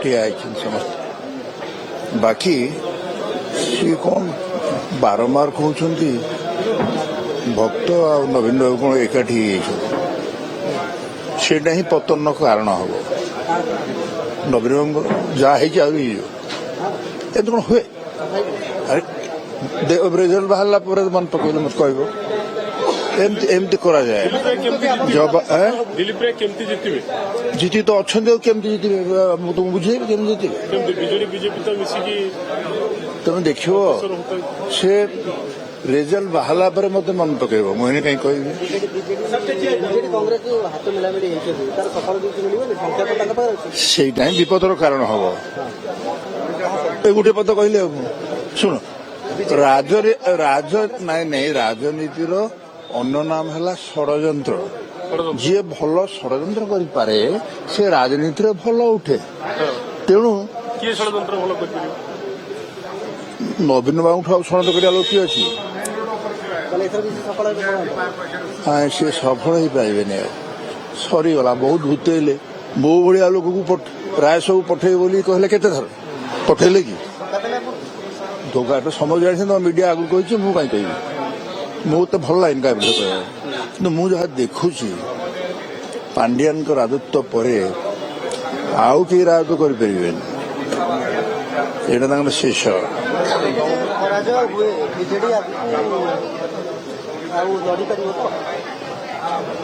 ଠିଆ ହେଇଛନ୍ତି ସମସ୍ତେ। ବାକି ସିଏ କ'ଣ ବାରମ୍ବାର କହୁଛନ୍ତି ଭକ୍ତ ଆଉ ନବୀନ ବାବୁ କ'ଣ ଏକାଠି ହେଇଯାଇଛନ୍ତି। ସେଇଟା ହିଁ ପତନର କାରଣ ହବ। ନବୀନ ବାବୁଙ୍କର ଯାହା ହେଇଛି ଆହୁରି ହେଇଯିବ। ଏମିତି କ'ଣ ହୁଏ? ଆରେ ରେଜଲ୍ଟ ବାହାରିଲା ପରେ ମନେ ପକେଇଲେ ମତେ କହିବ। ଏମିତି କରାଯାଏ। ଜିତି ତ ଅଛନ୍ତି ଆଉ କେମିତି ଜିତିବେ? ମୁଁ ତୁମକୁ ବୁଝେଇବି କେମିତି ଜିତିବେ। ତମେ ଦେଖିବ ସେ ରେଜଲ୍ଟ ବାହାରିଲା ପରେ ମତେ ମନେ ପକେଇବ। ମୁଁ ଏନେ କାହିଁ କହିବି। ସେଇଟା ହିଁ ବିପଦର କାରଣ ହବ। ଏ ଗୋଟେ ପଦ କହିଲେ ଆଉ ଶୁଣ, ରାଜନୀତିର ଅନ୍ୟ ନାମ ହେଲା ଷଡ଼ଯନ୍ତ୍ର। ଯିଏ ଭଲ ଷଡ଼ଯନ୍ତ୍ର କରିପାରେ ସେ ରାଜନୀତିରେ ଭଲ ଉଠେ। ତେଣୁ ନବୀନ ବାବୁଠୁ ଆଉ ଷଡ଼ଯନ୍ତ୍ର କରିବା ଲୋକ କିଏ ଅଛି? ସେ ସଫଳ ହେଇପାରିବେନି। ଆଉ ସରିଗଲା। ବହୁତ ଭୂତେଇଲେ। ମୋ ଭଳିଆ ଲୋକକୁ ପ୍ରାୟ ସବୁ ପଠେଇବେ ବୋଲି କହିଲେ କେତେ ଥର ପଠେଇଲେ କି? ଧୋକାଟା ସମୟ ଜାଣିଛନ୍ତି ମିଡିଆ ଆଗରୁ କହିଛି। ମୁଁ କାହିଁ କହିବି? ମୁଁ ତ ଭଲ ଲାଗେନି କାହା ବିଷୟ କହିବା। କିନ୍ତୁ ମୁଁ ଯାହା ଦେଖୁଛି ପାଣ୍ଡିଆନଙ୍କ ରାଜତ୍ୱ ପରେ ଆଉ କେହି ରାଜତ୍ୱ କରିପାରିବେନି। ଏଇଟା ତାଙ୍କର ଶେଷ।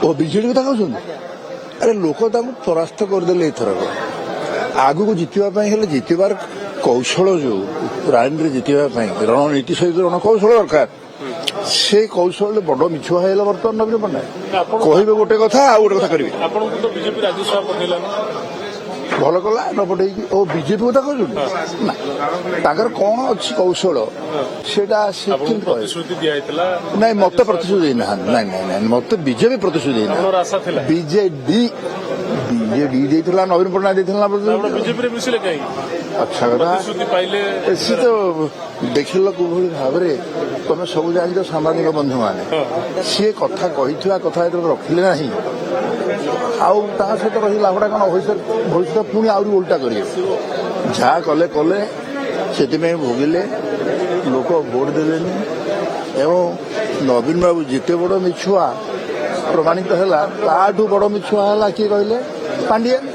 ଓ ବିଜେଡି କଥା କହୁଛନ୍ତି? ଆରେ ଲୋକ ତାଙ୍କୁ ପରାସ୍ତ କରିଦେଲେ ଏଥରକ। ଆଗକୁ ଜିତିବା ପାଇଁ ହେଲେ ଜିତିବାର କୌଶଳ ଯୋଉ ରାଜନୀତିରେ ଜିତିବା ପାଇଁ ରଣନୀତି ସହିତ ରଣକୌଶଳ ଦରକାର। ସେ କୌଶଳରେ ବଡ ମିଛୁଆ ହେଇଗଲା ବର୍ତ୍ତମାନ ନବୀନ ପଟ୍ଟନାୟକ। କହିବେ ଗୋଟେ କଥା ଆଉ ଗୋଟେ କଥା କରିବେ। ଆପଣଙ୍କୁ ତ ବିଜେପି ରାଜ୍ୟସଭା ପଠେଇଲା ଭଲ କଲା ନ ପଠେଇକି। ଓ ବିଜେପି କଥା କହୁଛନ୍ତି ନା? ତାଙ୍କର କଣ ଅଛି କୌଶଳ ସେଇଟା ନାଇଁ ମତେ ପ୍ରତିଶ୍ରୁତି ଦେଇନାହାନ୍ତି। ନାଇଁ ମତେ ବିଜେପି ପ୍ରତିଶ୍ରୁତି ଦେଇନାହାନ୍ତି। ବିଜେଡି ଦେଇଥିଲା ନବୀନ ପଟ୍ଟନାୟକ ଦେଇଥିଲା। ଆଚ୍ଛା କଥା ସେ ତ ଦେଖିଲ କିଭଳି ଭାବରେ ତମେ ସବୁ ଜାଣିଛ ସାମ୍ବାଦିକ ବନ୍ଧୁମାନେ ସିଏ କଥା କହିଥିବା କଥା ଯେତେବେଳେ ରଖିଲେ ନାହିଁ ଆଉ ତା ସହିତ ରହି ଲାଭଟା କ'ଣ? ଭବିଷ୍ୟତ ପୁଣି ଆହୁରି ଓଲଟା କରିବେ। ଯାହା କଲେ ସେଥିପାଇଁ ଭୋଗିଲେ। ଲୋକ ଭୋଟ ଦେଲେନି ଏବଂ ନବୀନ ବାବୁ ଯେତେ ବଡ ମିଛୁଆ ପ୍ରମାଣିତ ହେଲା ତାଠୁ ବଡ ମିଛୁଆ ହେଲା କିଏ କହିଲେ? ପାଣ୍ଡିଆନ।